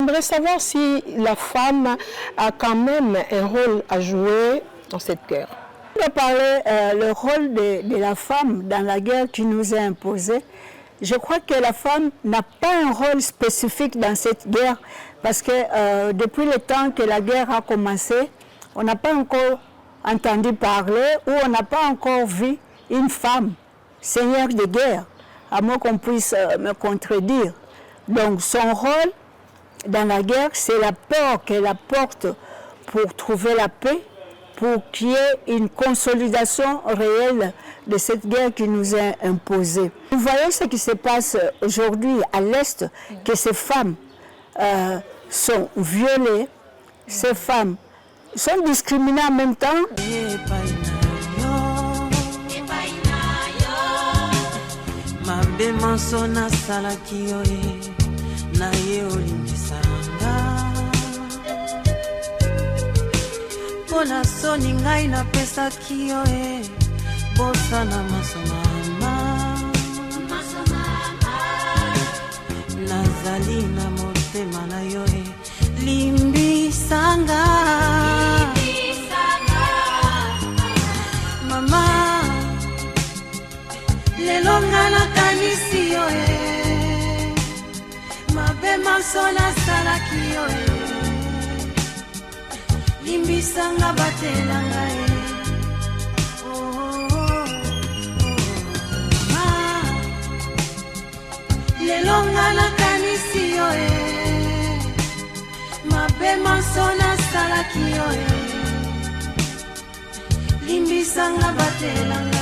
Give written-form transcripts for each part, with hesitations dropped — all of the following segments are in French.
j'aimerais savoir si la femme a quand même un rôle à jouer dans cette guerre. On va parler le rôle de la femme dans la guerre qui nous est imposée. Je crois que la femme n'a pas un rôle spécifique dans cette guerre parce que depuis le temps que la guerre a commencé, on n'a pas encore entendu parler ou on n'a pas encore vu une femme seigneur de guerre, à moins qu'on puisse me contredire. Donc son rôle dans la guerre, c'est la peur qu'elle apporte pour trouver la paix, pour qu'il y ait une consolidation réelle de cette guerre qui nous est imposée. Vous voyez ce qui se passe aujourd'hui à l'Est, que ces femmes sont violées, ces femmes sont discriminées en même temps. Pona soni ngai na pesa kio bosa na masomama nazali na motema na yo limbisanga mama lelo ngana kanisi yo mabe masona sala kio limbisanga batelanga lelo ngana kanisi yo mabe masona salaki yo limbisanga batelanga.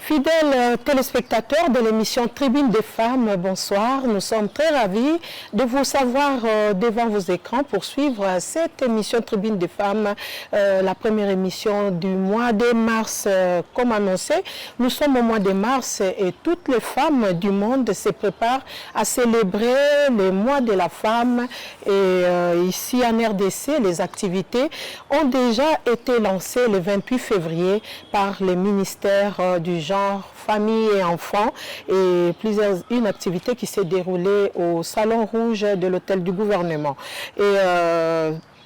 Fidèles téléspectateurs de l'émission Tribune des femmes, bonsoir. Nous sommes très ravis de vous savoir devant vos écrans pour suivre cette émission Tribune des femmes, la première émission du mois de mars. Comme annoncé, nous sommes au mois de mars et toutes les femmes du monde se préparent à célébrer le mois de la femme. Et ici en RDC, les activités ont déjà été lancées le 28 février par le ministère du genre, famille et enfants, et une activité qui s'est déroulée au Salon Rouge de l'hôtel du gouvernement. Et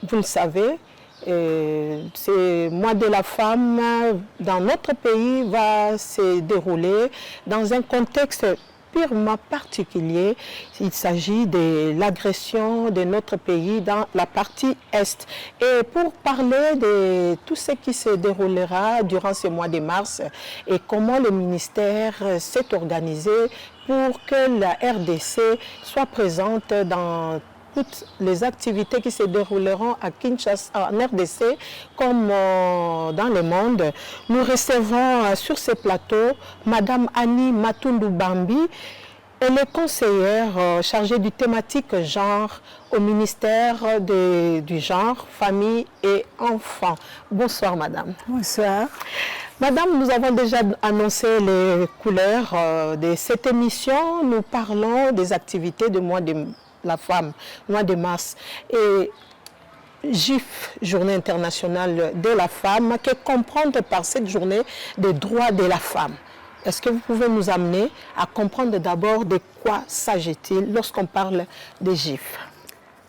vous le savez, ce mois de la femme dans notre pays va se dérouler dans un contexte purement particulier. Il s'agit de l'agression de notre pays dans la partie Est. Et pour parler de tout ce qui se déroulera durant ce mois de mars et comment le ministère s'est organisé pour que la RDC soit présente dans toutes les activités qui se dérouleront à Kinshasa, en RDC, comme dans le monde. Nous recevons sur ce plateau Madame Annie Matundu Bambi. Elle est conseillère chargée du thématique genre au ministère du genre, famille et enfants. Bonsoir Madame. Bonsoir. Madame, nous avons déjà annoncé les couleurs de cette émission. Nous parlons des activités du mois de la femme, mois de mars, et GIF, Journée internationale de la femme, qui est comprendre par cette journée des droits de la femme. Est-ce que vous pouvez nous amener à comprendre d'abord de quoi s'agit-il lorsqu'on parle de GIF?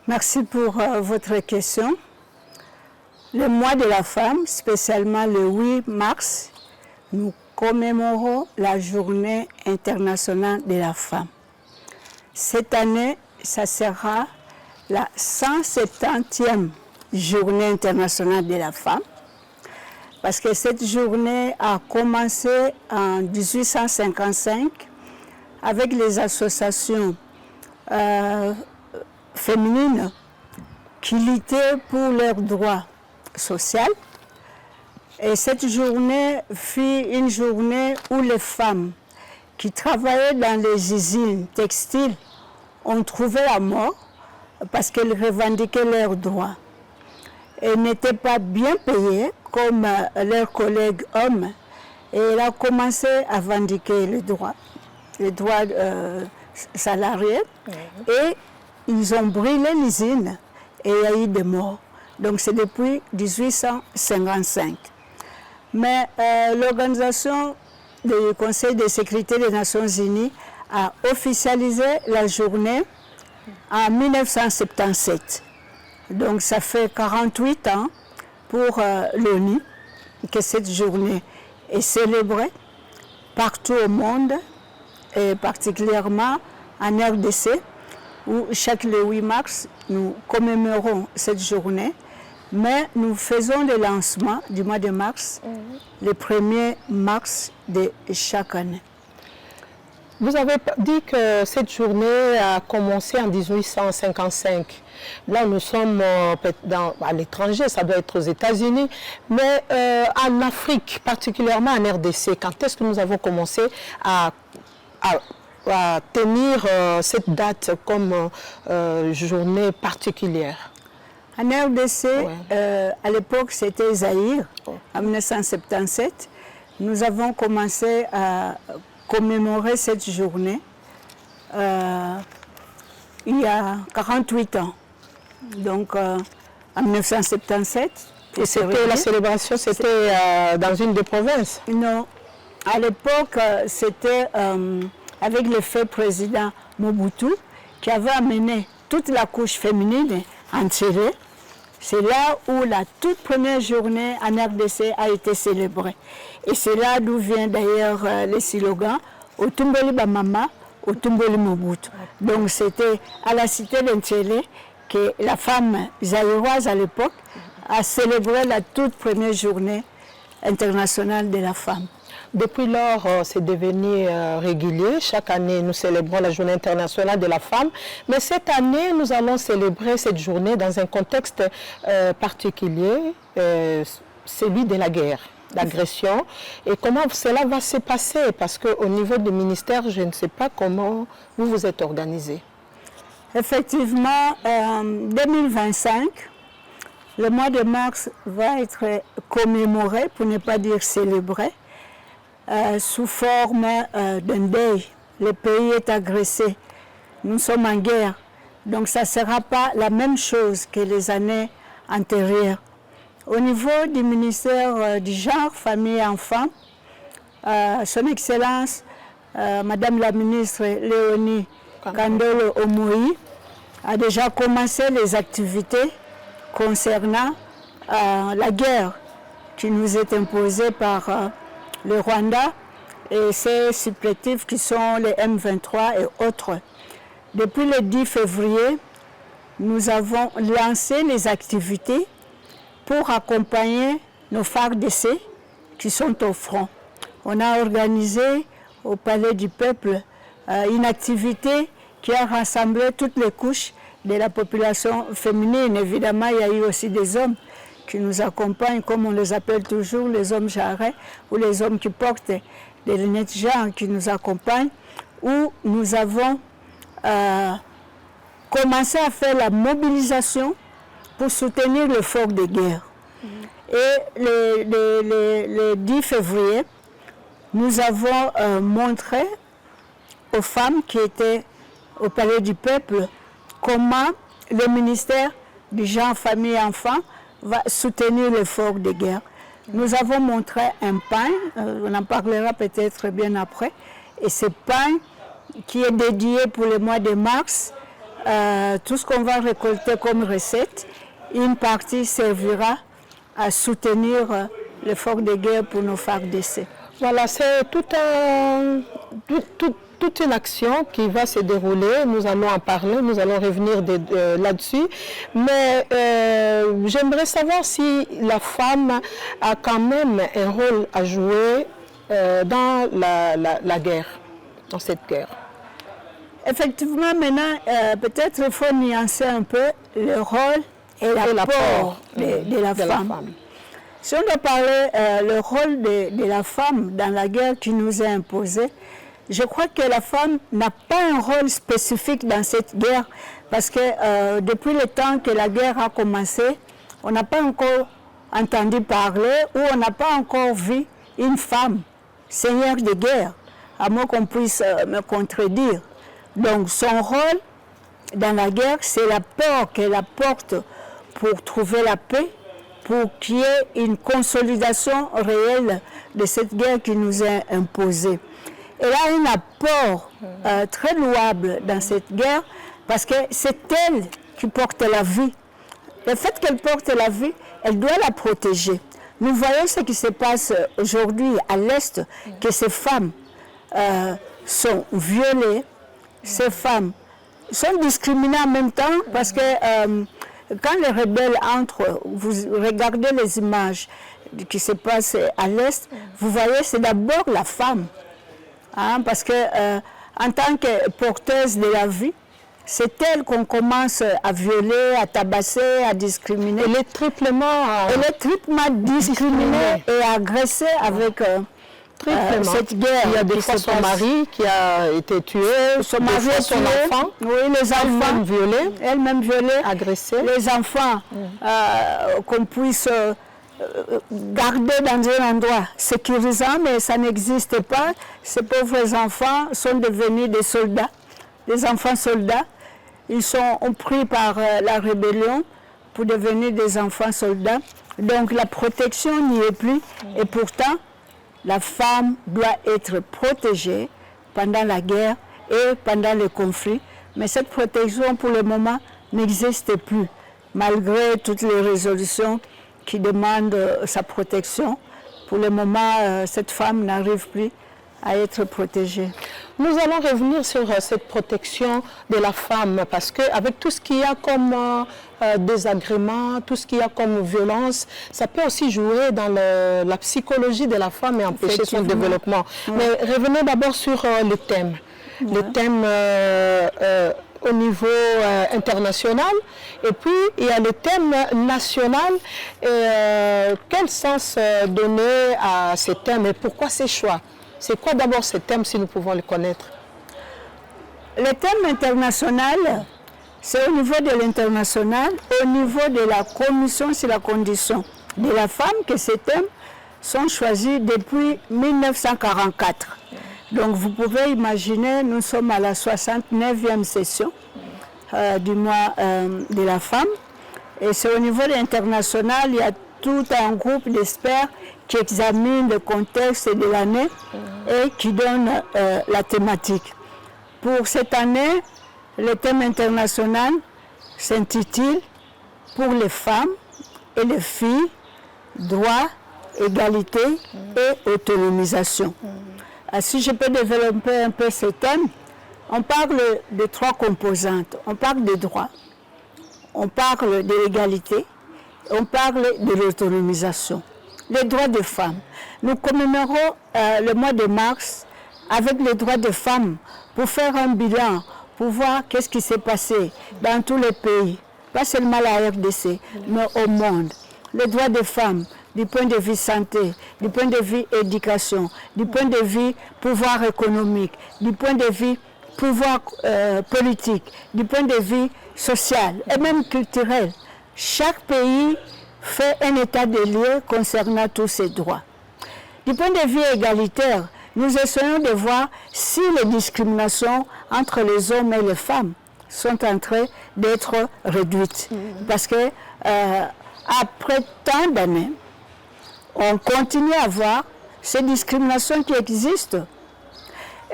Merci pour votre question. Le mois de la femme, spécialement le 8 mars, nous commémorons la Journée internationale de la femme. Cette année, ça sera la 170e Journée internationale de la femme, parce que cette journée a commencé en 1855 avec les associations féminines qui luttaient pour leurs droits sociaux. Et cette journée fut une journée où les femmes qui travaillaient dans les usines textiles ont trouvé la mort parce qu'elles revendiquaient leurs droits. Elles n'étaient pas bien payées comme leurs collègues hommes et elles ont commencé à revendiquer les droits salariés. Et ils ont brûlé l'usine et il y a eu des morts. Donc c'est depuis 1855. Mais l'organisation du Conseil de sécurité des Nations Unies a officialisé la journée en 1977. Donc ça fait 48 ans pour l'ONU que cette journée est célébrée partout au monde, et particulièrement en RDC, où chaque le 8 mars, nous commémorons cette journée, mais nous faisons le lancement du mois de mars, le 1er mars de chaque année. Vous avez dit que cette journée a commencé en 1855. Là, nous sommes à l'étranger, ça doit être aux États-Unis, mais en Afrique, particulièrement en RDC, quand est-ce que nous avons commencé à tenir cette date comme journée particulière? En RDC, à l'époque, c'était Zaïre, en 1977. Nous avons commencé à commémorer cette journée il y a 48 ans. Donc, en 1977. Et c'était la célébration, c'était dans une des provinces? Non. À l'époque, c'était avec le fait président Mobutu qui avait amené toute la couche féminine en Tchéré. C'est là où la toute première journée en RDC a été célébrée. Et c'est là d'où vient d'ailleurs le slogan « Otumboli Bamama, Otumboli Mobutu ». Donc c'était à la cité d'Ntchélé que la femme zaïroise à l'époque a célébré la toute première journée internationale de la femme. Depuis lors, c'est devenu régulier. Chaque année, nous célébrons la Journée internationale de la femme. Mais cette année, nous allons célébrer cette journée dans un contexte particulier, celui de la guerre, l'agression. Et comment cela va se passer? Parce qu'au niveau du ministère, je ne sais pas comment vous vous êtes organisé. Effectivement, en 2025, le mois de mars va être commémoré, pour ne pas dire célébré, sous forme d'un deuil. Le pays est agressé, nous sommes en guerre, donc ça ne sera pas la même chose que les années antérieures. Au niveau du ministère du genre, famille et enfants, son Excellence, Madame la ministre Léonie Kandolo Omoï, a déjà commencé les activités concernant la guerre qui nous est imposée par le Rwanda et ses supplétifs qui sont les M23 et autres. Depuis le 10 février, nous avons lancé les activités pour accompagner nos FARDC qui sont au front. On a organisé au Palais du Peuple une activité qui a rassemblé toutes les couches de la population féminine. Évidemment, il y a eu aussi des hommes qui nous accompagnent, comme on les appelle toujours, les hommes jarrets, ou les hommes qui portent des lunettes genre qui nous accompagnent, où nous avons commencé à faire la mobilisation pour soutenir l'effort de guerre. Et le 10 février, nous avons montré aux femmes qui étaient au Palais du Peuple comment le ministère du genre, famille et enfants va soutenir l'effort de guerre. Nous avons montré un pain, on en parlera peut-être bien après, et ce pain qui est dédié pour le mois de mars, tout ce qu'on va récolter comme recette, une partie servira à soutenir l'effort de guerre pour nos FARDC. Voilà, c'est toute une action qui va se dérouler. Nous allons en parler, nous allons revenir là-dessus. Mais j'aimerais savoir si la femme a quand même un rôle à jouer dans la guerre, dans cette guerre. Effectivement, maintenant, peut-être il faut nuancer un peu le rôle et l'apport de la femme. Si on doit parler le rôle de la femme dans la guerre qui nous est imposée, je crois que la femme n'a pas un rôle spécifique dans cette guerre parce que depuis le temps que la guerre a commencé, on n'a pas encore entendu parler ou on n'a pas encore vu une femme seigneur de guerre, à moins qu'on puisse me contredire. Donc son rôle dans la guerre, c'est l'apport qu'elle apporte pour trouver la paix, pour qu'il y ait une consolidation réelle de cette guerre qui nous est imposée. Elle a un apport très louable dans cette guerre parce que c'est elle qui porte la vie. Le fait qu'elle porte la vie, elle doit la protéger. Nous voyons ce qui se passe aujourd'hui à l'Est, que ces femmes sont violées, ces femmes sont discriminées en même temps, parce que quand les rebelles entrent, vous regardez les images qui se passent à l'Est, vous voyez, c'est d'abord la femme. Hein, parce que en tant que porteuse de la vie, c'est elle qu'on commence à violer, à tabasser, à discriminer. Elle est triplement discriminée et agressée avec cette guerre. Il y a des fois son mari qui a été tué, son mari a tué, enfant, oui, les enfants elle-même violée, agressée. Les enfants qu'on puisse garder dans un endroit sécurisant, mais ça n'existe pas. Ces pauvres enfants sont devenus des soldats, des enfants soldats. Ils sont pris par la rébellion pour devenir des enfants soldats. Donc la protection n'y est plus. Et pourtant, la femme doit être protégée pendant la guerre et pendant le conflit. Mais cette protection, pour le moment, n'existe plus, malgré toutes les résolutions qui demandent sa protection. Pour le moment, cette femme n'arrive plus à être protégée. Nous allons revenir sur cette protection de la femme, parce qu'avec tout ce qu'il y a comme désagrément, tout ce qu'il y a comme violence, ça peut aussi jouer dans la psychologie de la femme et empêcher son développement. Oui. Mais revenons d'abord sur le thème. Oui. Le thème au niveau international, et puis il y a le thème national. Quel sens donner à ce thème et pourquoi ces choix? C'est quoi d'abord ce thème, si nous pouvons le connaître? Le thème international, c'est au niveau de l'international, au niveau de la Commission sur la condition de la femme, que ces thèmes sont choisis depuis 1944. Donc vous pouvez imaginer, nous sommes à la 69e session du mois de la femme. Et c'est au niveau international, il y a tout un groupe d'experts qui examinent le contexte de l'année et qui donnent la thématique. Pour cette année, le thème international s'intitule « Pour les femmes et les filles, droit, égalité et autonomisation ». Si je peux développer un peu ce thème, on parle de trois composantes. On parle des droits, on parle de l'égalité, on parle de l'autonomisation. Les droits des femmes. Nous commémorons le mois de mars avec les droits des femmes pour faire un bilan, pour voir qu'est-ce qui s'est passé dans tous les pays, pas seulement la RDC, mais au monde. Les droits des femmes, du point de vue santé, du point de vue éducation, du point de vue pouvoir économique, du point de vue pouvoir politique, du point de vue social et même culturel. Chaque pays fait un état des lieux concernant tous ces droits. Du point de vue égalitaire, nous essayons de voir si les discriminations entre les hommes et les femmes sont en train d'être réduites. Parce que après tant d'années, on continue à voir ces discriminations qui existent.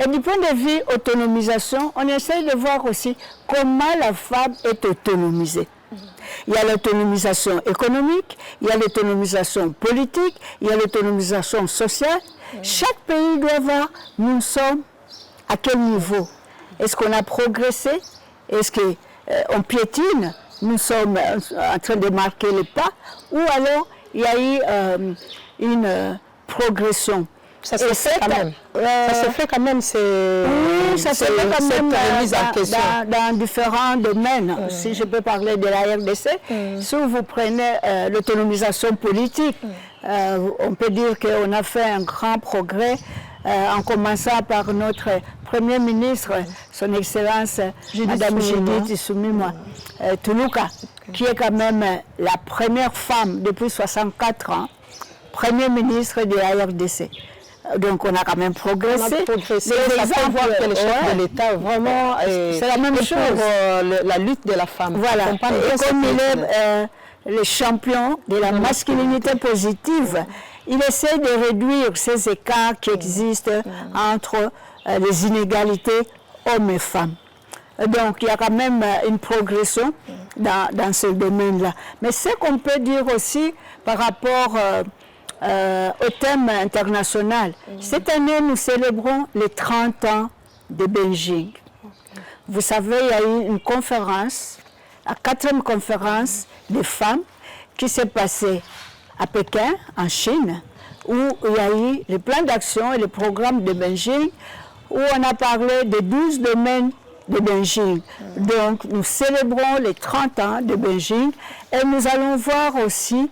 Et du point de vue autonomisation, on essaie de voir aussi comment la femme est autonomisée. Il y a l'autonomisation économique, il y a l'autonomisation politique, il y a l'autonomisation sociale. Chaque pays doit voir, nous sommes à quel niveau. Est-ce qu'on a progressé? Est-ce qu'on piétine? Nous sommes en train de marquer les pas? Ou alors il y a eu une progression? Ça se fait quand même. Ça se fait quand même, oui, ça se fait quand même remise en question. Dans différents domaines. Si je peux parler de la RDC, si vous prenez l'autonomisation politique, on peut dire qu'on a fait un grand progrès en commençant par notre Premier ministre, son Excellence Madame Judith Suminwa Tuluka, qui est quand même la première femme depuis 64 ans, Premier ministre de la RDC. Donc on a quand même progressé. On a progressé. Ça fait voir que le chef de l'État, vraiment, c'est la même chose. Pour la lutte de la femme. Voilà. Et comme il est le champion de la masculinité positive, il essaie de réduire ces écarts qui existent entre les inégalités hommes et femmes. Donc, il y a quand même une progression dans ce domaine-là. Mais ce qu'on peut dire aussi par rapport au thème international, cette année, nous célébrons les 30 ans de Beijing. Vous savez, il y a eu une conférence, la 4e conférence des femmes qui s'est passée à Pékin, en Chine, où il y a eu le plan d'action et le programme de Beijing, où on a parlé de 12 domaines de Beijing. Donc, nous célébrons les 30 ans de Beijing et nous allons voir aussi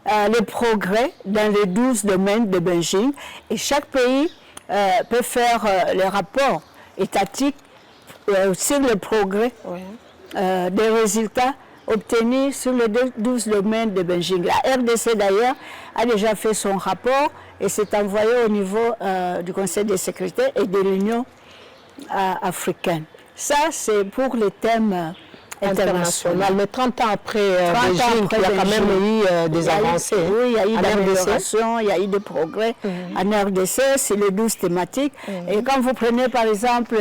les progrès dans les 12 domaines de Beijing. Et chaque pays peut faire les rapports étatiques sur le progrès des résultats obtenus sur les 12 domaines de Beijing. La RDC d'ailleurs a déjà fait son rapport et s'est envoyé au niveau du Conseil de sécurité et de l'Union africaine. Ça, c'est pour les thèmes internationaux. Mais 30 ans après Beijing, il y a quand même eu des avancées. Oui, il y a eu des améliorations, il y a eu des progrès. En RDC, c'est les 12 thématiques. Et quand vous prenez par exemple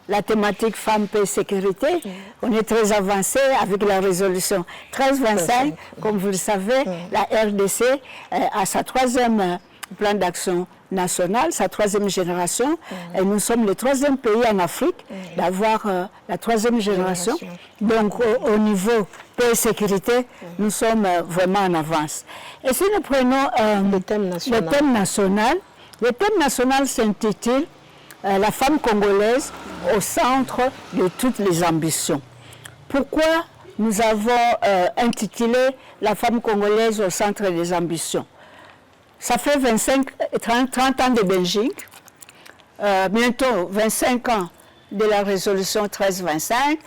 la thématique femmes, paix, sécurité, on est très avancé avec la résolution 1325. Comme vous le savez, la RDC a sa 3e plan d'action national, sa 3e génération. Et nous sommes le 3e pays en Afrique d'avoir la 3e génération. Donc au niveau paix et sécurité, nous sommes vraiment en avance. Et si nous prenons le thème national s'intitule la femme congolaise au centre de toutes les ambitions. Pourquoi nous avons intitulé la femme congolaise au centre des ambitions? Ça fait 30 ans de Beijing, bientôt 25 ans de la résolution 1325.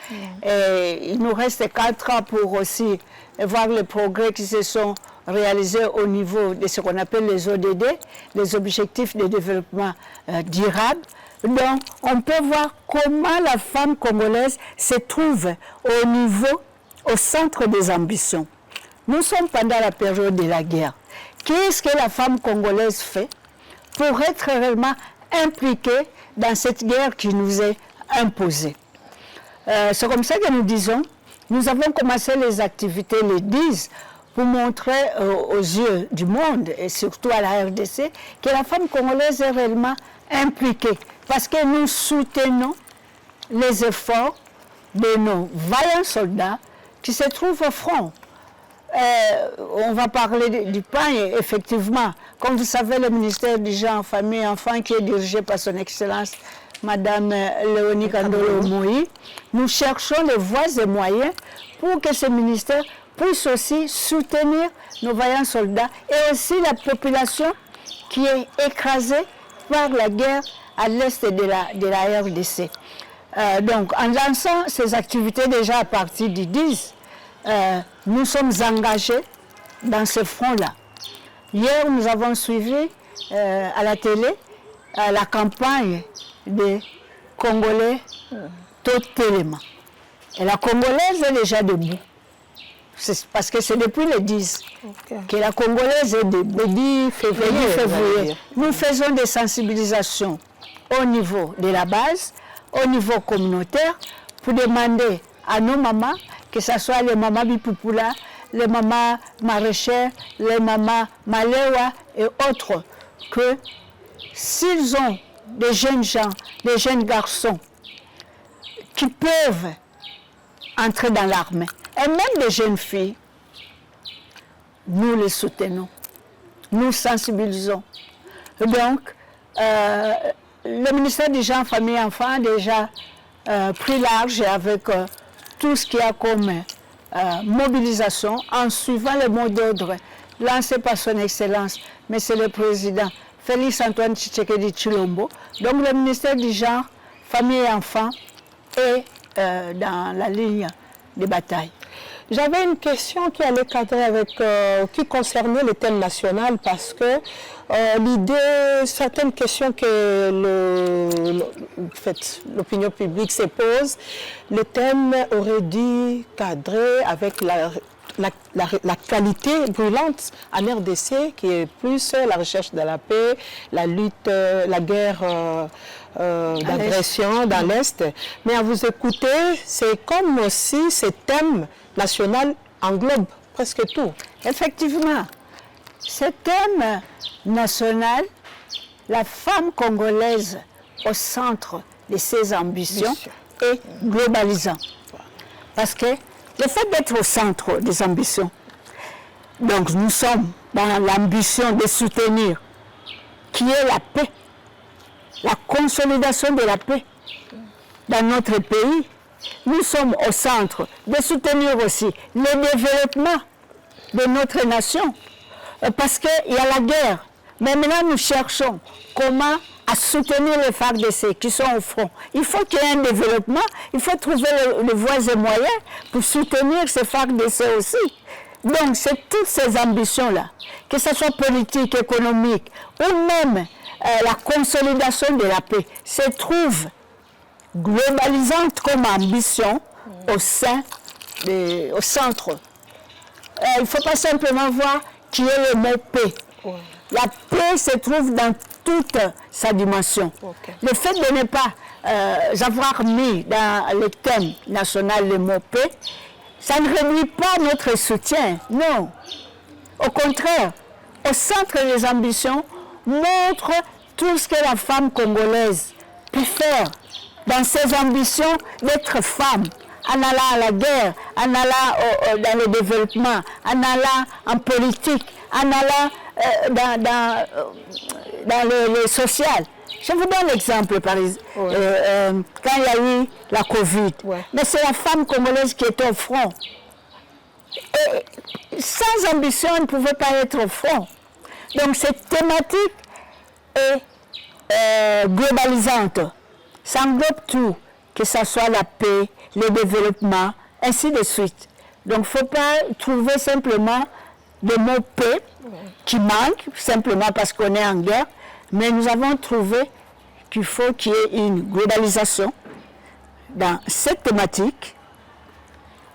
Et il nous reste 4 ans pour aussi voir les progrès qui se sont réalisés au niveau de ce qu'on appelle les ODD, les objectifs de développement durable. Donc, on peut voir comment la femme congolaise se trouve au centre des ambitions. Nous sommes pendant la période de la guerre. Qu'est-ce que la femme congolaise fait pour être réellement impliquée dans cette guerre qui nous est imposée? C'est comme ça que nous disons, nous avons commencé les activités les 10 pour montrer aux yeux du monde et surtout à la RDC que la femme congolaise est réellement impliquée parce que nous soutenons les efforts de nos vaillants soldats qui se trouvent au front. On va parler du pain, effectivement. Comme vous savez, le ministère du Genre, Famille et Enfants, qui est dirigé par son Excellence, Madame Léonie Kandolo Moïse, nous cherchons les voies et moyens pour que ce ministère puisse aussi soutenir nos vaillants soldats et aussi la population qui est écrasée par la guerre à l'est de la RDC. Donc, en lançant ces activités déjà à partir du 10, nous sommes engagés dans ce front-là. Hier, nous avons suivi à la télé la campagne des Congolais totalement. Et la Congolaise est déjà debout. Parce que c'est depuis le 10 que la Congolaise est debout. Le 10 février. Nous faisons des sensibilisations au niveau de la base, au niveau communautaire, pour demander à nos mamans, que ce soit les mamans Bipupula, les mamans maraîchères, les mamans Malewa et autres, que s'ils ont des jeunes gens, des jeunes garçons qui peuvent entrer dans l'armée, et même des jeunes filles, nous les soutenons, nous sensibilisons. Donc, le ministère des Gens, Famille et Enfants a déjà pris large avec tout ce qu'il y a comme mobilisation en suivant le mot d'ordre lancé par son Excellence, Monsieur le Président Félix Antoine Tshisekedi Tshilombo. Donc le ministère du Genre, Famille et Enfants est dans la ligne de bataille. J'avais une question qui allait cadrer avec, qui concernait le thème national parce que l'idée, certaines questions que l'opinion publique se pose, le thème aurait dû cadrer avec l'actualité brûlante en RDC, qui est plus la recherche de la paix, la lutte, la guerre d'agression dans l'Est. Mais à vous écouter, c'est comme si ce thème national englobe presque tout. Effectivement, ce thème national, la femme congolaise au centre de ses ambitions est globalisant. Parce que le fait d'être au centre des ambitions, donc nous sommes dans l'ambition de soutenir, qui est la paix, la consolidation de la paix dans notre pays. Nous sommes au centre de soutenir aussi le développement de notre nation. Parce qu'il y a la guerre. Mais maintenant, nous cherchons comment à soutenir les FARDC qui sont au front. Il faut qu'il y ait un développement, il faut trouver les voies et moyens pour soutenir ces FARDC aussi. Donc, c'est toutes ces ambitions-là, que ce soit politique, économique, ou même la consolidation de la paix, se trouvent globalisantes comme ambition au centre. Il ne faut pas simplement voir qui est le mot paix. La paix se trouve dans toute sa dimension. Le fait de ne pas avoir mis dans le thème national le mot paix, ça ne réduit pas notre soutien, non. Au contraire, au centre des ambitions, montre tout ce que la femme congolaise peut faire dans ses ambitions d'être femme, en allant à la guerre, en allant dans le développement, en allant en politique, en allant dans le social. Je vous donne l'exemple, par exemple, quand il y a eu la Covid. Mais c'est la femme congolaise qui était au front. Et sans ambition, elle ne pouvait pas être au front. Donc cette thématique est globalisante. Ça englobe tout, que ce soit la paix, le développement, ainsi de suite. Donc il ne faut pas trouver simplement le mot paix qui manque, simplement parce qu'on est en guerre, mais nous avons trouvé qu'il faut qu'il y ait une globalisation dans cette thématique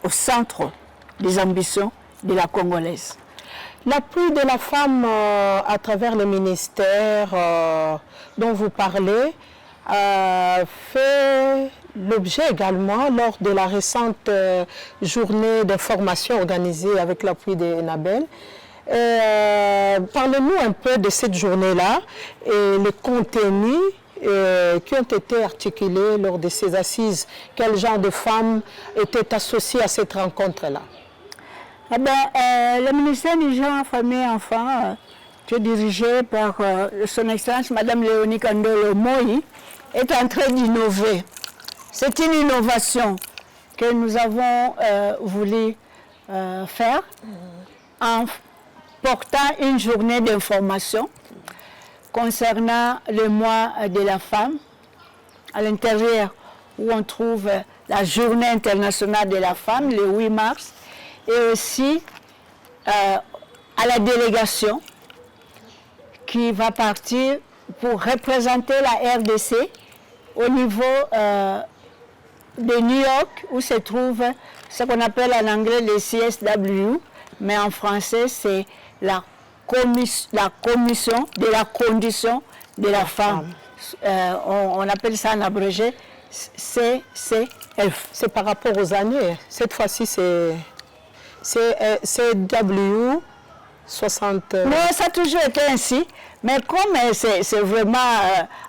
au centre des ambitions de la Congolaise. L'appui de la femme à travers le ministère dont vous parlez fait l'objet également lors de la récente journée de formation organisée avec l'appui d'Enabel. Parlez-nous un peu de cette journée-là et le contenu qui ont été articulés lors de ces assises. Quel genre de femmes étaient associées à cette rencontre-là? Eh bien, le ministère du Genre, Famille et Enfants, qui est dirigé par son Excellence Mme Léonie Kandolo Moi, est en train d'innover. C'est une innovation que nous avons voulu faire en portant une journée d'information concernant le mois de la femme, à l'intérieur où on trouve la journée internationale de la femme, le 8 mars, et aussi à la délégation qui va partir pour représenter la RDC au niveau de New York, où se trouve ce qu'on appelle en anglais le CSW, mais en français c'est la commission de la condition de la femme. On appelle ça en abrégé CCF. C'est par rapport aux années. Cette fois-ci, c'est CW 60... Non, ça a toujours été ainsi. Mais comme c'est vraiment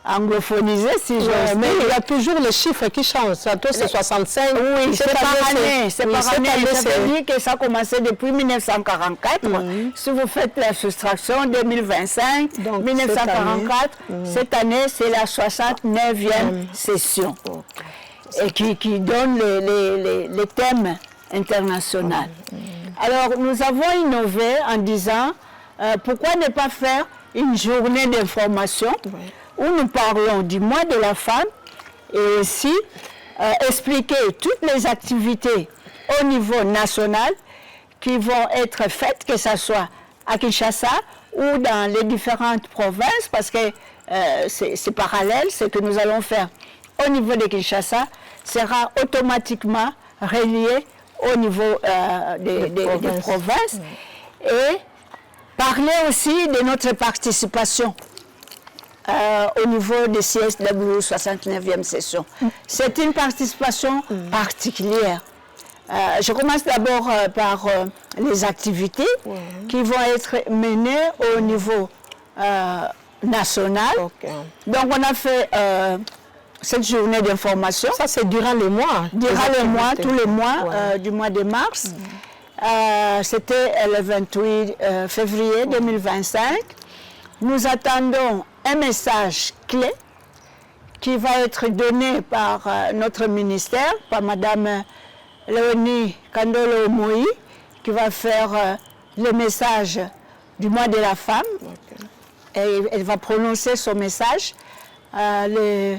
anglophonisé, si j'ose dire. Mais il y a toujours les chiffres qui changent. Tantôt c'est 65. Oui, c'est par année. C'est par année. Ça veut dire que ça a commencé depuis 1944. Si vous faites la soustraction, 2025, donc 1944, cette année, c'est la 69e session. Et qui donne les thèmes internationaux. Alors, nous avons innové en disant, pourquoi ne pas faire une journée d'information où nous parlons du mois de la femme et aussi expliquer toutes les activités au niveau national qui vont être faites, que ce soit à Kinshasa ou dans les différentes provinces, parce que c'est parallèle, ce que nous allons faire au niveau de Kinshasa sera automatiquement relié au niveau des provinces et parler aussi de notre participation au niveau des CSW 69e session. C'est une participation particulière. Je commence d'abord par les activités qui vont être menées au niveau national. Donc on a fait cette journée d'information. Ça c'est durant les mois. Durant les mois, tous les mois du mois de mars. C'était le 28 février 2025. Nous attendons un message clé qui va être donné par notre ministère, par Madame Léonie Kandolo Moï, qui va faire le message du mois de la femme. Et elle va prononcer son message le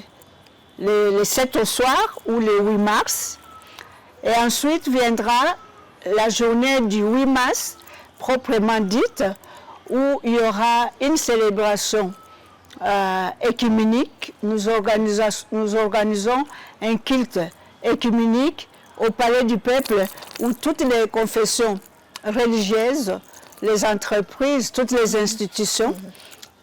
7 au soir ou le 8 mars. Et ensuite viendra la journée du 8 mars, proprement dite, où il y aura une célébration écuménique. Nous organisons un culte écuménique au Palais du Peuple où toutes les confessions religieuses, les entreprises, toutes les institutions,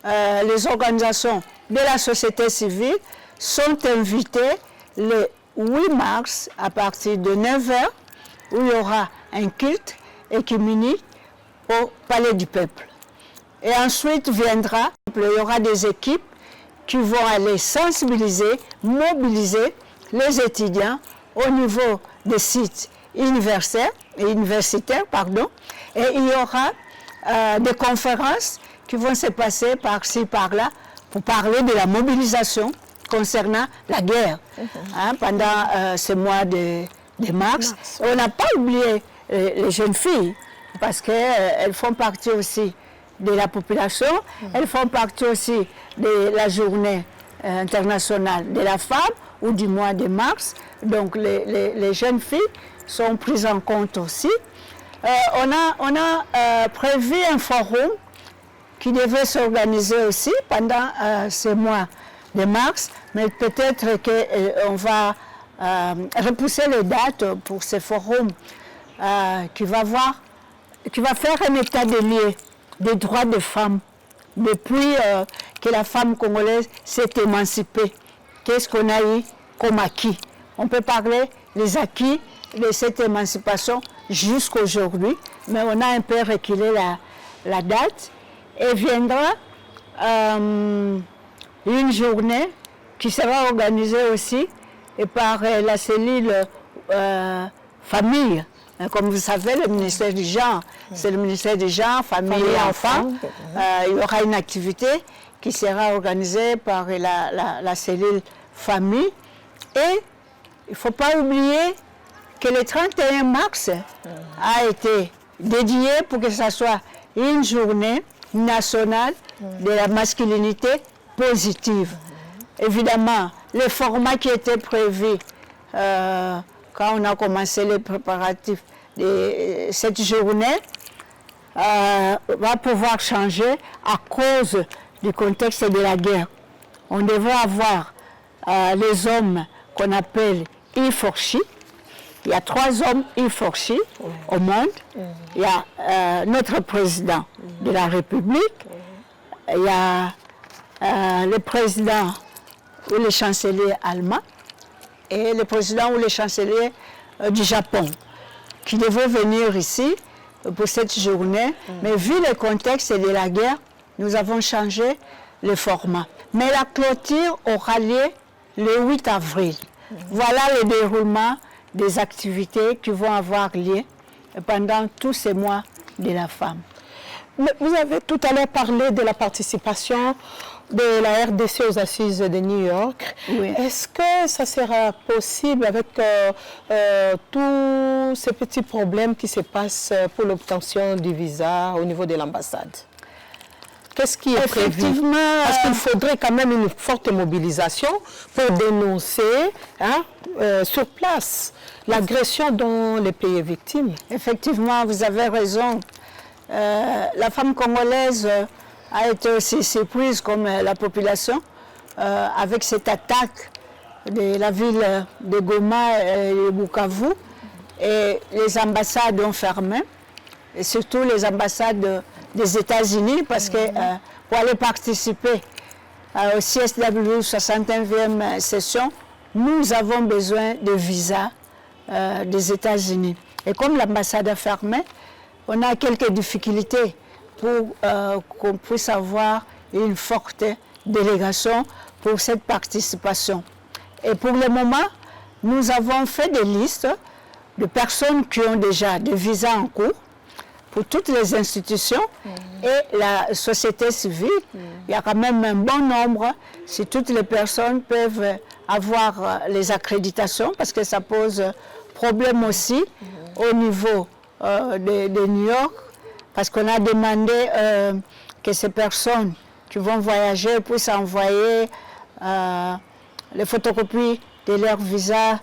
les organisations de la société civile sont invitées le 8 mars à partir de 9h où il y aura un culte écuménique au Palais du Peuple. Et ensuite viendra, il y aura des équipes qui vont aller sensibiliser, mobiliser les étudiants au niveau des sites universitaires, et il y aura des conférences qui vont se passer par-ci, par-là, pour parler de la mobilisation concernant la guerre pendant ce mois de mars. On n'a pas oublié les jeunes filles, parce qu'elles font partie aussi de la population, elles font partie aussi de la journée internationale de la femme ou du mois de mars. Donc les jeunes filles sont prises en compte aussi. On a prévu un forum qui devait s'organiser aussi pendant ce mois de mars, mais peut-être qu'on va repousser les dates pour ce forum qui va faire un état des lieux des droits des femmes depuis que la femme congolaise s'est émancipée. Qu'est-ce qu'on a eu comme acquis? On peut parler des acquis de cette émancipation jusqu'aujourd'hui, mais on a un peu reculé la date et viendra une journée qui sera organisée aussi et par la cellule famille. Comme vous savez, le ministère du genre, c'est le ministère du genre, famille et enfants. Il y aura une activité qui sera organisée par la cellule famille. Et il ne faut pas oublier que le 31 mars a été dédié pour que ce soit une journée nationale de la masculinité positive. Évidemment, le format qui était prévu quand on a commencé les préparatifs de cette journée va pouvoir changer à cause du contexte de la guerre. On devrait avoir les hommes qu'on appelle Iforchi. Il y a 3 hommes Iforchi au monde. Il y a notre président de la République. Il y a le président ou le chancelier allemand et le président ou le chancelier du Japon qui devaient venir ici pour cette journée. Mais vu le contexte de la guerre, nous avons changé le format. Mais la clôture aura lieu le 8 avril. Voilà le déroulement des activités qui vont avoir lieu pendant tous ces mois de la femme. Mais vous avez tout à l'heure parlé de la participation de la RDC aux assises de New York. Oui. Est-ce que ça sera possible avec tous ces petits problèmes qui se passent pour l'obtention du visa au niveau de l'ambassade? Qu'est-ce qui est prévu? Parce qu'il faudrait quand même une forte mobilisation pour dénoncer sur place l'agression dont les pays est victime. Effectivement, vous avez raison. La femme congolaise a été aussi surprise comme la population avec cette attaque de la ville de Goma et de Bukavu. et les ambassades ont fermé, et surtout les ambassades des États-Unis, parce que pour aller participer au CSW 61e session, nous avons besoin de visa des États-Unis. Et comme l'ambassade a fermé, on a quelques difficultés pour qu'on puisse avoir une forte délégation pour cette participation. Et pour le moment, nous avons fait des listes de personnes qui ont déjà des visas en cours pour toutes les institutions et la société civile. Il y a quand même un bon nombre, si toutes les personnes peuvent avoir les accréditations, parce que ça pose problème aussi au niveau de New York, parce qu'on a demandé que ces personnes qui vont voyager puissent envoyer les photocopies de leur visa,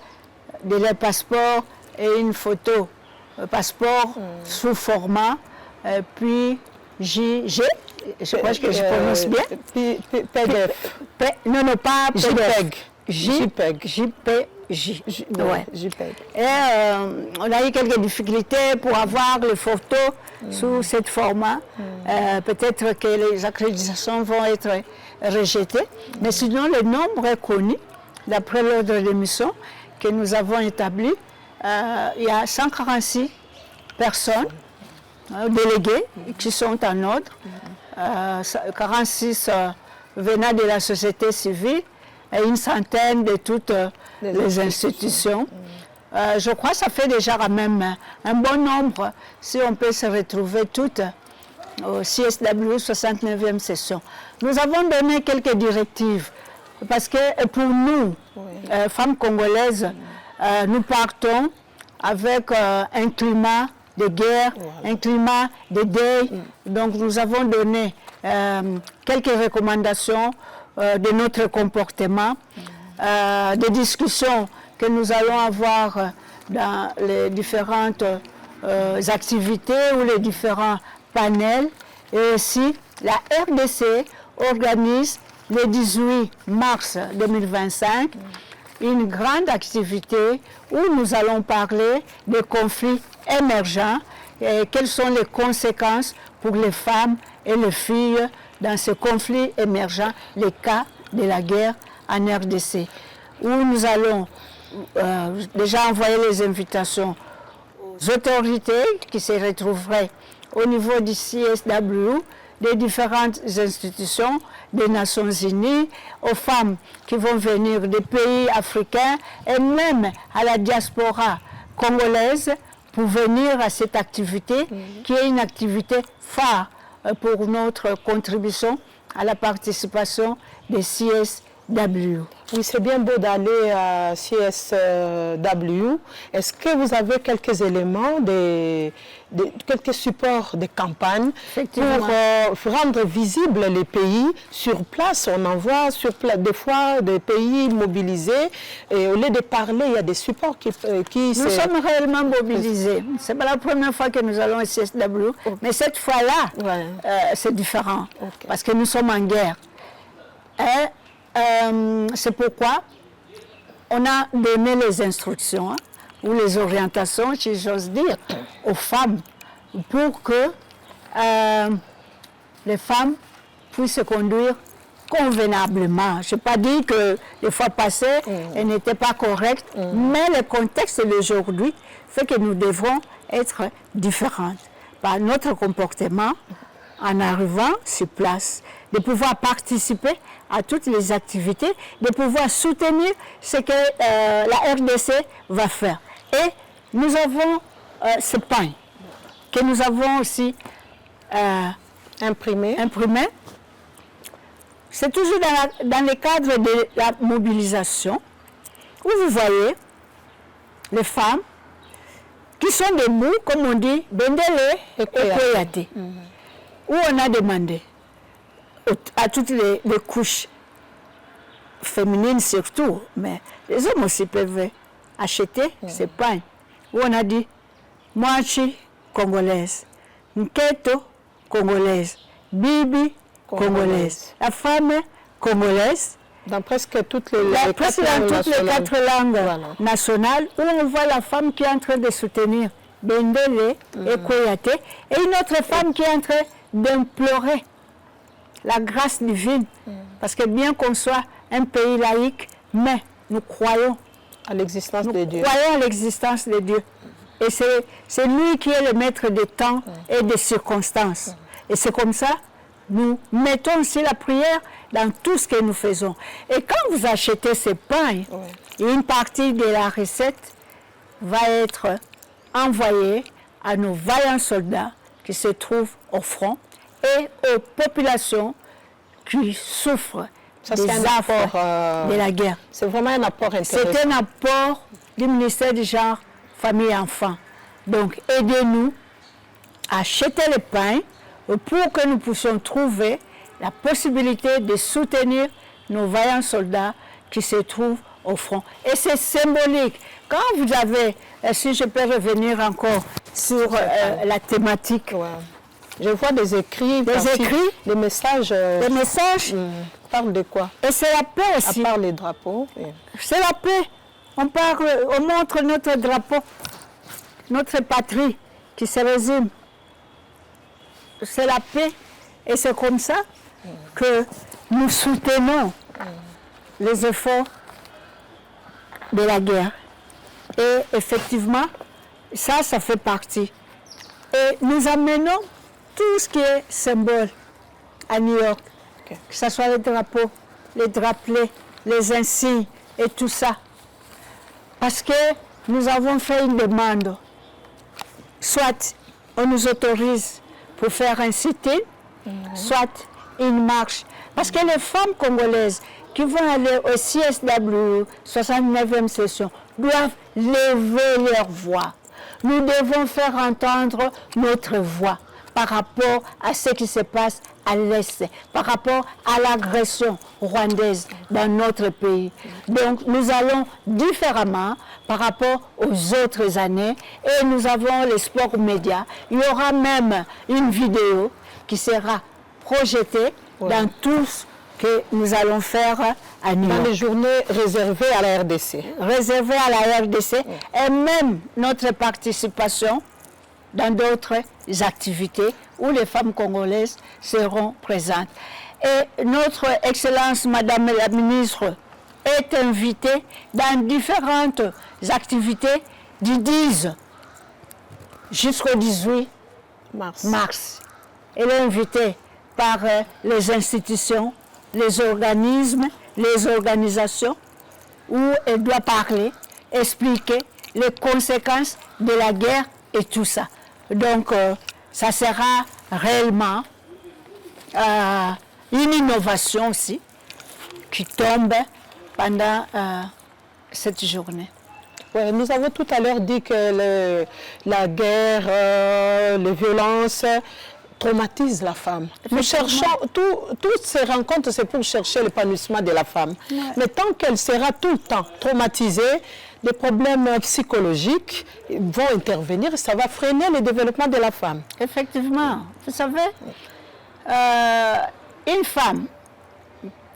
de leur passeport et une photo passeport sous format, puis JG, je crois que je prononce bien. PDF. Non, pas PDF. JPEG. JPEG. Et on a eu quelques difficultés pour avoir les photos sous ce format. Peut-être que les accréditations vont être rejetées. Mais sinon, le nombre est connu, d'après l'ordre de mission que nous avons établi. Il y a 146 personnes déléguées qui sont en ordre, 46 venant de la société civile et une centaine de toutes les institutions. Je crois que ça fait déjà quand même un bon nombre si on peut se retrouver toutes au CSW 69e session. Nous avons donné quelques directives parce que pour nous, femmes congolaises, nous partons avec un climat de guerre, un climat de deuil. Donc nous avons donné quelques recommandations de notre comportement, des discussions que nous allons avoir dans les différentes activités ou les différents panels. Et aussi, la RDC organise le 18 mars 2025 une grande activité où nous allons parler des conflits émergents et quelles sont les conséquences pour les femmes et les filles dans ces conflits émergents, les cas de la guerre en RDC, où nous allons déjà envoyer les invitations aux autorités qui se retrouveraient au niveau du CSW, des différentes institutions des Nations Unies, aux femmes qui vont venir des pays africains et même à la diaspora congolaise pour venir à cette activité qui est une activité phare pour notre contribution à la participation des CSW. Oui, c'est bien beau d'aller à CSW. Est-ce que vous avez quelques éléments, quelques supports de campagne pour rendre visibles les pays sur place? On en voit sur place des fois des pays mobilisés et au lieu de parler, il y a des supports qui Nous sommes réellement mobilisés. Ce n'est pas la première fois que nous allons à CSW, mais cette fois-là, c'est différent parce que nous sommes en guerre. Et c'est pourquoi on a donné les instructions ou les orientations, si j'ose dire, aux femmes pour que les femmes puissent se conduire convenablement. Je n'ai pas dit que les fois passées, elles n'étaient pas correctes, mais le contexte d'aujourd'hui fait que nous devrons être différentes par notre comportement en arrivant sur place, de pouvoir participer à toutes les activités, de pouvoir soutenir ce que la RDC va faire. Et nous avons ce pain que nous avons aussi imprimé. C'est toujours dans le cadre de la mobilisation où vous voyez les femmes qui sont debout, comme on dit, Bendele et Koyate, où on a demandé à toutes les couches féminines surtout, mais les hommes aussi peuvent acheter ces pains, où on a dit Mwachi congolaise, Nketo congolaise, Bibi congolaise, la femme congolaise Dans presque toutes les presque dans toutes les 4 langues nationales, où on voit la femme qui est en train de soutenir Bendele et Koyate, et une autre femme qui est en train d'implorer la grâce divine. Parce que bien qu'on soit un pays laïque, mais nous croyons à l'existence de Dieu. Nous croyons à l'existence de Dieu. Et c'est lui qui est le maître des temps et des circonstances. Et c'est comme ça, nous mettons aussi la prière dans tout ce que nous faisons. Et quand vous achetez ces pains, une partie de la recette va être envoyée à nos vaillants soldats qui se trouvent au front et aux populations qui souffrent des affres de la guerre. C'est vraiment un apport intéressant. C'est un apport du ministère du genre, famille et enfants. Donc, aidez-nous à acheter les pains pour que nous puissions trouver la possibilité de soutenir nos vaillants soldats qui se trouvent au front. Et c'est symbolique. Quand vous avez, si je peux revenir encore sur la thématique. Je vois des écrits, des messages. Des messages. Parle de quoi? Et c'est la paix aussi. À part les drapeaux. C'est la paix. On montre notre drapeau, notre patrie qui se résume. C'est la paix. Et c'est comme ça que nous soutenons les efforts de la guerre. Et effectivement, ça fait partie. Et nous amenons tout ce qui est symbole à New York, que ce soit les drapeaux, les drapelets, les insignes et tout ça. Parce que nous avons fait une demande. Soit on nous autorise pour faire un sit-in, soit une marche. Parce que les femmes congolaises qui vont aller au CSW, 69e session, doivent lever leur voix. Nous devons faire entendre notre voix par rapport à ce qui se passe à l'Est, par rapport à l'agression rwandaise dans notre pays. Donc nous allons différemment par rapport aux autres années et nous avons les sports médias. Il y aura même une vidéo qui sera projetée dans tout ce que nous allons faire à New York. Dans les journées réservées à la RDC. Réservées à la RDC et même notre participation dans d'autres activités où les femmes congolaises seront présentes. Et notre Excellence, Madame la Ministre, est invitée dans différentes activités du 10 jusqu'au 18 mars. Elle est invitée par les institutions, les organismes, les organisations, où elle doit parler, expliquer les conséquences de la guerre et tout ça. Donc, ça sera réellement une innovation aussi qui tombe pendant cette journée. Ouais, nous avons tout à l'heure dit que la guerre, les violences traumatisent la femme. Nous cherchons, toutes ces rencontres, c'est pour chercher l'épanouissement de la femme. Ouais. Mais tant qu'elle sera tout le temps traumatisée, les problèmes psychologiques vont intervenir et ça va freiner le développement de la femme. Effectivement. Vous savez, une femme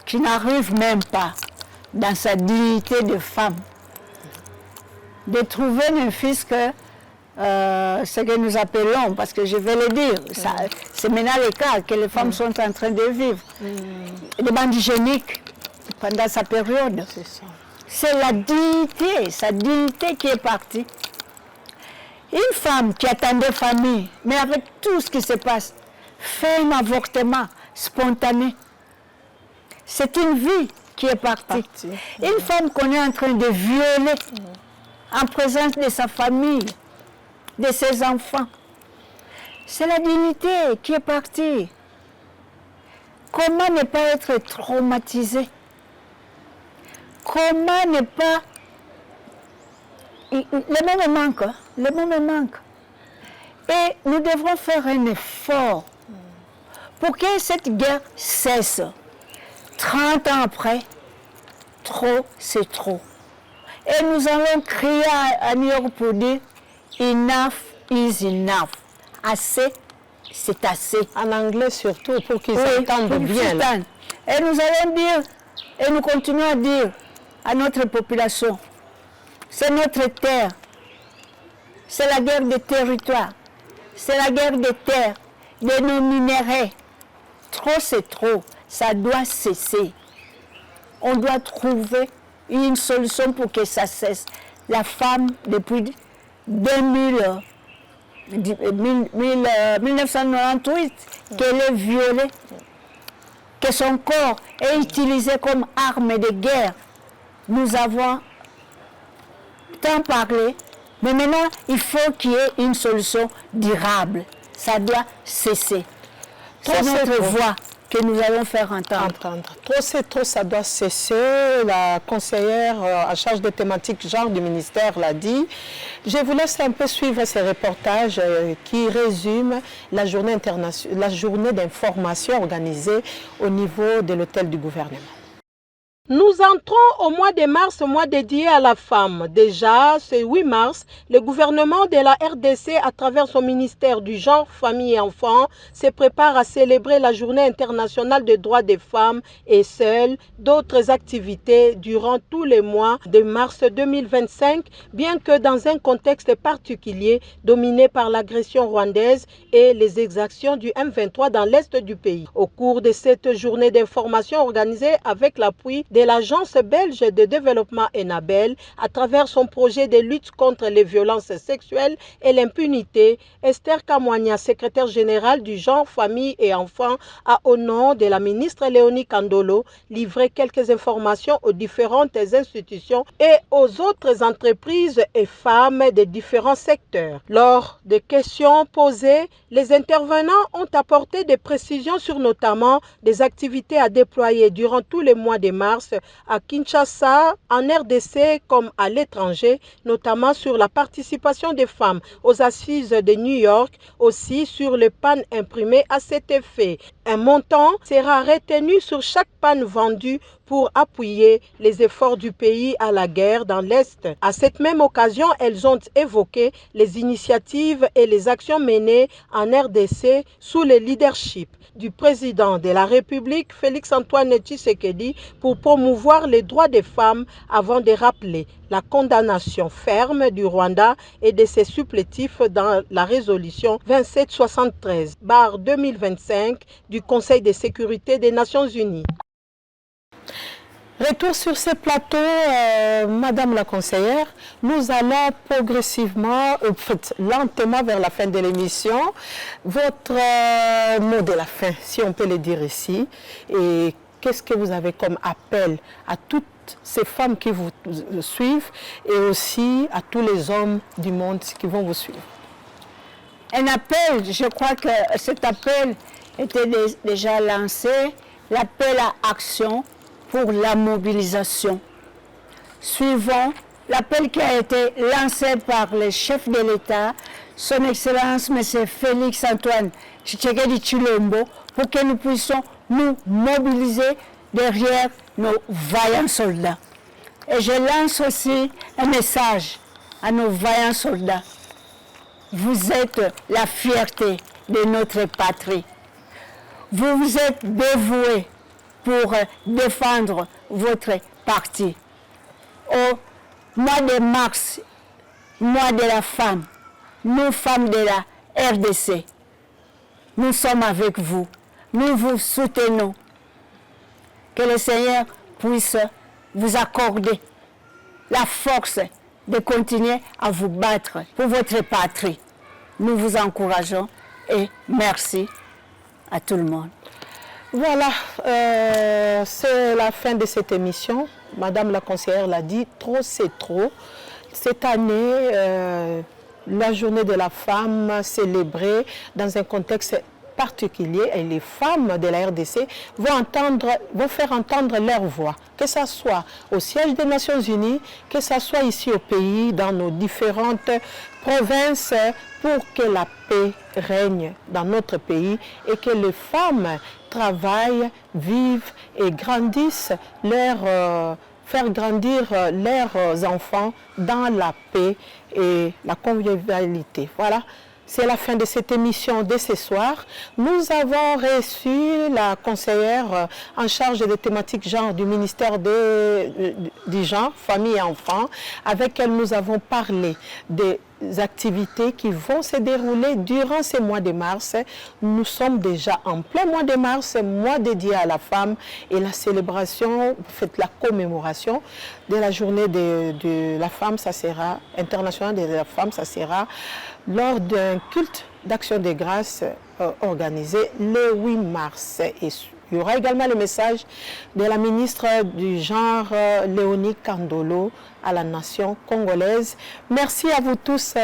qui n'arrive même pas dans sa dignité de femme, de trouver un fils que ce que nous appelons, parce que je vais le dire, c'est maintenant le cas que les femmes sont en train de vivre, des bandigéniques pendant sa période. C'est ça. C'est la dignité, sa dignité qui est partie. Une femme qui attendait famille, mais avec tout ce qui se passe, fait un avortement spontané. C'est une vie qui est partie. Une femme qu'on est en train de violer en présence de sa famille, de ses enfants. C'est la dignité qui est partie. Comment ne pas être traumatisé? Comment ne pas... Les mots me manquent, hein? Les mots me manquent. Et nous devrons faire un effort pour que cette guerre cesse. 30 ans après, trop, c'est trop. Et nous allons crier à New York pour dire enough is enough. Assez, c'est assez. En anglais surtout, pour qu'ils entendent bien. Et nous allons dire Et nous continuons à dire à notre population, c'est notre terre, c'est la guerre des territoires, c'est la guerre des terres, de nos minéraux. Trop c'est trop, ça doit cesser. On doit trouver une solution pour que ça cesse. La femme, depuis 1998, qu'elle est violée, que son corps est utilisé comme arme de guerre. Nous avons tant parlé, mais maintenant, il faut qu'il y ait une solution durable. Ça doit cesser. C'est notre voix que nous allons faire entendre. Trop c'est trop, ça doit cesser. La conseillère en charge des thématiques genre du ministère l'a dit. Je vous laisse un peu suivre ces reportages qui résument la journée d'information organisée au niveau de l'hôtel du gouvernement. Nous entrons au mois de mars, mois dédié à la femme. Déjà, ce 8 mars, le gouvernement de la RDC, à travers son ministère du genre, famille et enfants, se prépare à célébrer la journée internationale des droits des femmes et seules d'autres activités durant tous les mois de mars 2025, bien que dans un contexte particulier dominé par l'agression rwandaise et les exactions du M23 dans l'est du pays. Au cours de cette journée d'information organisée avec l'appui de l'Agence belge de développement ENABEL à travers son projet de lutte contre les violences sexuelles et l'impunité, Esther Kamwanya, secrétaire générale du genre, famille et enfants, a au nom de la ministre Léonie Kandolo livré quelques informations aux différentes institutions et aux autres entreprises et femmes des différents secteurs. Lors des questions posées, les intervenants ont apporté des précisions sur notamment des activités à déployer durant tous les mois de mars à Kinshasa, en RDC comme à l'étranger, notamment sur la participation des femmes aux assises de New York, aussi sur le pan imprimé à cet effet. Un montant sera retenu sur chaque pan vendu pour appuyer les efforts du pays à la guerre dans l'Est. À cette même occasion, elles ont évoqué les initiatives et les actions menées en RDC sous le leadership du président de la République, Félix-Antoine Tshisekedi, pour promouvoir les droits des femmes avant de rappeler la condamnation ferme du Rwanda et de ses supplétifs dans la résolution 2773/2025 du Conseil de sécurité des Nations Unies. Retour sur ce plateau, Madame la conseillère, nous allons progressivement, lentement vers la fin de l'émission. Votre mot de la fin, si on peut le dire ici, et qu'est-ce que vous avez comme appel à toutes ces femmes qui vous suivent et aussi à tous les hommes du monde qui vont vous suivre? Un appel, je crois que cet appel était déjà lancé, l'appel à action pour la mobilisation. Suivons l'appel qui a été lancé par le chef de l'État, son Excellence M. Félix-Antoine Tshisekedi Tshilombo, pour que nous puissions nous mobiliser derrière nos vaillants soldats. Et je lance aussi un message à nos vaillants soldats. Vous êtes la fierté de notre patrie. Vous vous êtes dévoués pour défendre votre parti. Au mois de mars, mois de la femme, nous femmes de la RDC, nous sommes avec vous. Nous vous soutenons. Que le Seigneur puisse vous accorder la force de continuer à vous battre pour votre patrie. Nous vous encourageons et merci à tout le monde. Voilà, c'est la fin de cette émission. Madame la conseillère l'a dit, trop c'est trop. Cette année, la journée de la femme célébrée dans un contexte particulier et les femmes de la RDC vont faire entendre leur voix, que ce soit au siège des Nations Unies, que ce soit ici au pays, dans nos différentes provinces, pour que la paix règne dans notre pays et que les femmes travaillent, vivent et grandissent faire grandir leurs enfants dans la paix et la convivialité. Voilà. C'est la fin de cette émission de ce soir. Nous avons reçu la conseillère en charge des thématiques genre du ministère du genre, famille et enfants, avec elle nous avons parlé des activités qui vont se dérouler durant ce mois de mars. Nous sommes déjà en plein mois de mars, mois dédié à la femme, et la célébration, la commémoration de la journée de la femme, ça sera internationale de la femme, ça sera lors d'un culte d'action de grâce organisé le 8 mars. Et il y aura également le message de la ministre du genre, Léonie Kandolo, à la nation congolaise. Merci à vous tous,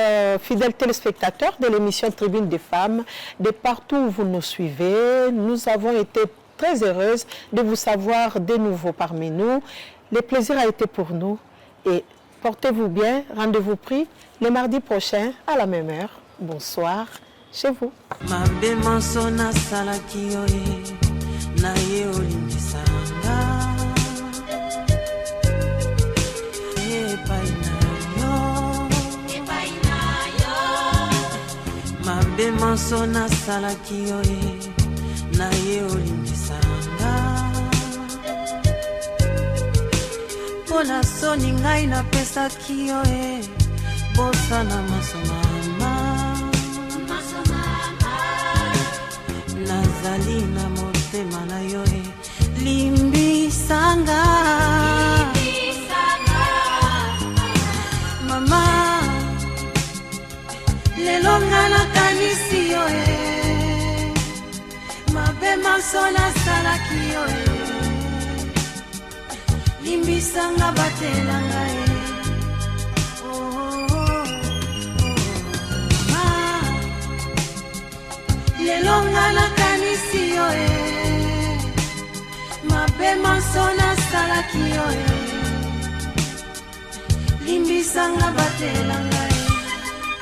fidèles téléspectateurs de l'émission Tribune des femmes, de partout où vous nous suivez. Nous avons été très heureuses de vous savoir de nouveau parmi nous. Le plaisir a été pour nous et portez-vous bien. Rendez-vous pris le mardi prochain à la même heure. Bonsoir chez vous. Na ye olimbisanga epai na yo mabe manso nasalaki yo na ye olimbisanga mpona soni ngai napesaki yo bosana masomama nazali na motema na yo limbisanga mama lelo nga nakanisi yo mabe maso nasalaki yo limbisanga batelanga lelo nga nakanisi yo mabe maso nasalaki yo limbisanga batelanga